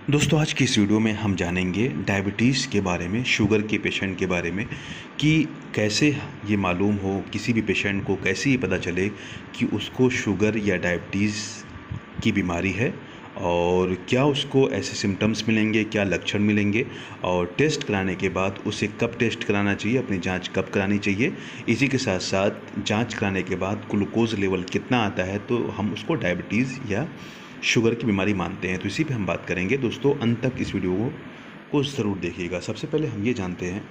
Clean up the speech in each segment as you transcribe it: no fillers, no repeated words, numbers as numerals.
दोस्तों आज की इस वीडियो में हम जानेंगे डायबिटीज़ के बारे में, शुगर के पेशेंट के बारे में कि कैसे ये मालूम हो किसी भी पेशेंट को, कैसे ये पता चले कि उसको शुगर या डायबिटीज़ की बीमारी है और क्या उसको ऐसे सिम्टम्स मिलेंगे, क्या लक्षण मिलेंगे और टेस्ट कराने के बाद उसे कब टेस्ट कराना चाहिए, अपनी जांच कब करानी चाहिए। इसी के साथ साथ जांच कराने के बाद ग्लूकोज़ लेवल कितना आता है तो हम उसको डायबिटीज़ या शुगर की बीमारी मानते हैं। तो इसी पे हम बात करेंगे। दोस्तों अंत तक इस वीडियो को ज़रूर देखिएगा। सबसे पहले हम ये जानते हैं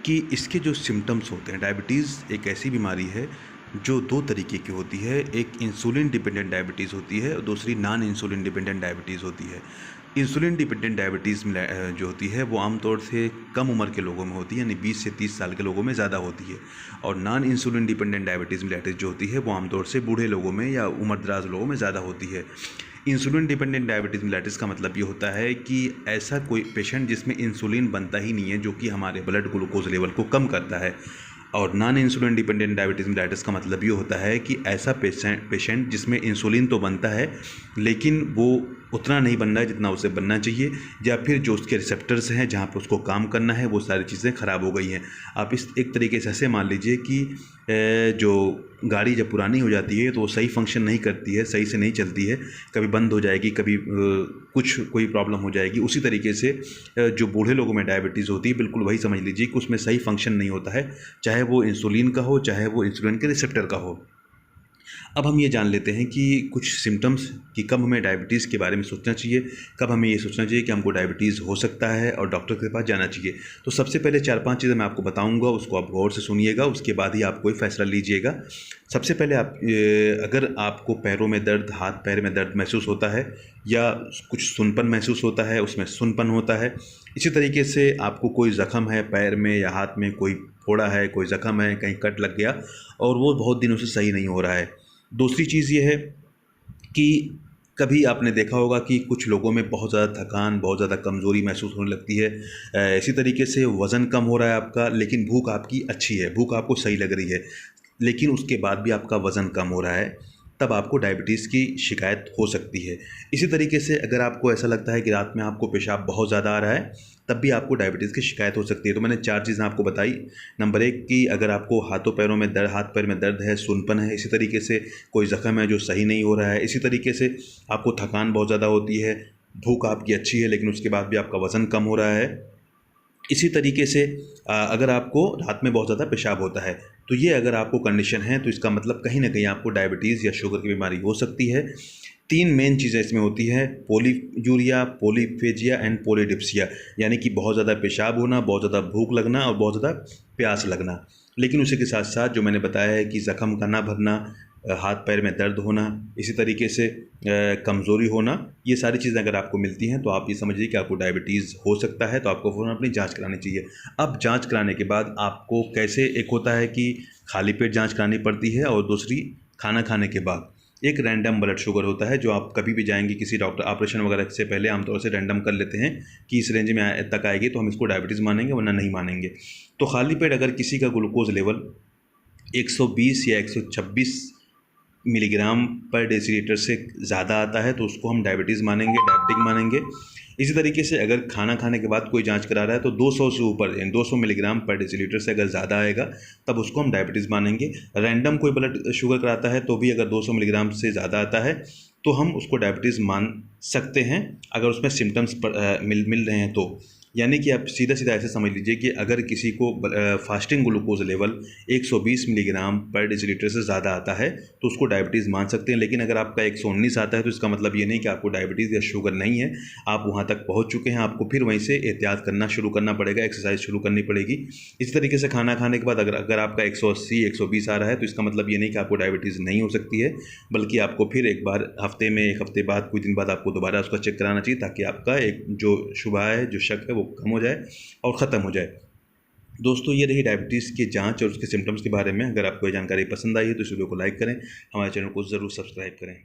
कि इसके जो सिम्टम्स होते हैं, डायबिटीज़ एक ऐसी बीमारी है जो दो तरीके की होती है। एक इंसुलिन डिपेंडेंट डायबिटीज़ होती है और दूसरी नॉन इंसुलिन डिपेंडेंट डायबिटीज़ होती है। इंसुलिन डिपेंडेंट डायबिटीज़ जो होती है वो आमतौर से कम उम्र के लोगों में होती है, यानी 20 से 30 साल के लोगों में ज़्यादा होती है। और नॉन इंसुलिन डिपेंडेंट डायबिटीज़ मिलेटिस जो होती है वो आमतौर से बूढ़े लोगों में या उम्रदराज लोगों में ज़्यादा होती है। इंसुलिन डिपेंडेंट डायबिटीज़ मिलेटिस का मतलब ये होता है कि ऐसा कोई पेशेंट जिसमें इंसुलिन बनता ही नहीं है, जो कि हमारे ब्लड ग्लूकोज लेवल को कम करता है। और नॉन इंसुलिन डिपेंडेंट डायबिटीज़ मिलेटिस का मतलब ये होता है कि ऐसा पेशेंट जिसमें इंसुलिन तो बनता है लेकिन वो उतना नहीं बन रहा है जितना उसे बनना चाहिए, या फिर जो उसके रिसेप्टर्स हैं जहाँ पे उसको काम करना है वो सारी चीज़ें ख़राब हो गई हैं। आप इस एक तरीके से ऐसे मान लीजिए कि जो गाड़ी जब पुरानी हो जाती है तो वो सही फंक्शन नहीं करती है, सही से नहीं चलती है, कभी बंद हो जाएगी, कभी कोई प्रॉब्लम हो जाएगी। उसी तरीके से जो बूढ़े लोगों में डायबिटीज़ होती है, बिल्कुल वही समझ लीजिए कि उसमें सही फंक्शन नहीं होता है, चाहे वो इंसुलिन का हो, चाहे वो इंसुलिन के रिसेप्टर का हो। अब हम ये जान लेते हैं कि कुछ सिम्टम्स कि कब हमें डायबिटीज़ के बारे में सोचना चाहिए, कब हमें ये सोचना चाहिए कि हमको डायबिटीज़ हो सकता है और डॉक्टर के पास जाना चाहिए। तो सबसे पहले 4-5 चीज़ें मैं आपको बताऊंगा, उसको आप गौर से सुनिएगा, उसके बाद ही आप कोई फ़ैसला लीजिएगा। सबसे पहले अगर आपको पैरों में दर्द, हाथ पैर में दर्द महसूस होता है या कुछ सुनपन महसूस होता है, उसमें सुनपन होता है, इसी तरीके से आपको कोई ज़ख़म है पैर में या हाथ में, कोई फोड़ा है, कोई ज़ख़म है, कहीं कट लग गया और वो बहुत दिनों से सही नहीं हो रहा है। दूसरी चीज़ ये है कि कभी आपने देखा होगा कि कुछ लोगों में बहुत ज़्यादा थकान, बहुत ज़्यादा कमज़ोरी महसूस होने लगती है। इसी तरीके से वज़न कम हो रहा है आपका, लेकिन भूख आपकी अच्छी है, भूख आपको सही लग रही है, लेकिन उसके बाद भी आपका वज़न कम हो रहा है, तब आपको डायबिटीज़ की शिकायत हो सकती है। इसी तरीके से अगर आपको ऐसा लगता है कि रात में आपको पेशाब बहुत ज़्यादा आ रहा है, तब भी आपको डायबिटीज़ की शिकायत हो सकती है। तो मैंने 4 चीज़ें आपको बताई। नंबर 1 कि अगर आपको हाथों पैरों में दर्द, हाथ पैर में दर्द है, सुनपन है, इसी तरीके से कोई ज़ख़म है जो सही नहीं हो रहा है, इसी तरीके से आपको थकान बहुत ज़्यादा होती है, भूख आपकी अच्छी है लेकिन उसके बाद भी आपका वज़न कम हो रहा है, इसी तरीके से अगर आपको रात में बहुत ज़्यादा पेशाब होता है, तो ये अगर आपको कंडीशन है तो इसका मतलब कहीं न कहीं आपको डायबिटीज़ या शुगर की बीमारी हो सकती है। 3 मेन चीज़ें इसमें होती हैं, पॉलीयूरिया, पॉलीफेजिया एंड पॉलीडिप्सिया, यानी कि बहुत ज़्यादा पेशाब होना, बहुत ज़्यादा भूख लगना और बहुत ज़्यादा प्यास लगना। लेकिन उसी के साथ-साथ जो मैंने बताया है कि ज़ख़म का ना भरना, हाथ पैर में दर्द होना, इसी तरीके से कमज़ोरी होना, ये सारी चीज़ें अगर आपको मिलती हैं तो आप ये समझिए कि आपको डायबिटीज़ हो सकता है, तो आपको फ़ौरन अपनी जांच करानी चाहिए। अब जांच कराने के बाद आपको कैसे, एक होता है कि खाली पेट जांच करानी पड़ती है और दूसरी खाना खाने के बाद। एक रैंडम ब्लड शुगर होता है जो आप कभी भी जाएंगे किसी डॉक्टर, ऑपरेशन वगैरह से पहले आमतौर से रैंडम कर लेते हैं कि इस रेंज में तक आएगी तो हम इसको डायबिटीज़ मानेंगे वरना नहीं मानेंगे। तो खाली पेट अगर किसी का ग्लूकोज लेवल 120 या 126 मिलीग्राम पर डेसीलीटर से ज़्यादा आता है तो उसको हम डायबिटीज़ मानेंगे, डायबिटिक मानेंगे। इसी तरीके से अगर खाना खाने के बाद कोई जांच करा रहा है तो 200 से ऊपर, यानी 200 मिलीग्राम पर डेसीलीटर से अगर ज़्यादा आएगा तब उसको हम डायबिटीज़ मानेंगे। रैंडम कोई ब्लड शुगर कराता है तो भी अगर 200 मिलीग्राम से ज़्यादा आता है तो हम उसको डायबिटीज़ मान सकते हैं, अगर उसमें सिम्टम्स मिल रहे हैं तो। यानी कि आप सीधा-सीधा ऐसे समझ लीजिए कि अगर किसी को फास्टिंग ग्लूकोज लेवल 120 मिलीग्राम पर डेसीलीटर से ज़्यादा आता है तो उसको डायबिटीज़ मान सकते हैं। लेकिन अगर आपका 119 आता है तो इसका मतलब ये नहीं कि आपको डायबिटीज़ या शुगर नहीं है, आप वहाँ तक पहुँच चुके हैं, आपको फिर वहीं से एहतियात करना शुरू करना पड़ेगा, एक्सरसाइज शुरू करनी पड़ेगी। इसी तरीके से खाना खाने के बाद अगर आपका 180, 120 आ रहा है तो इसका मतलब ये नहीं कि आपको डायबिटीज़ नहीं हो सकती है, बल्कि आपको फिर एक बार हफ्ते में, 1 हफ्ते बाद, कुछ दिन बाद आपको दोबारा उसका चेक कराना चाहिए, ताकि आपका एक जो शुबा है, जो शक है, वो कम हो जाए और ख़त्म हो जाए। दोस्तों ये रही डायबिटीज़ की जांच और उसके सिम्टम्स के बारे में। अगर आपको ये जानकारी पसंद आई है तो इस वीडियो को लाइक करें, हमारे चैनल को ज़रूर सब्सक्राइब करें।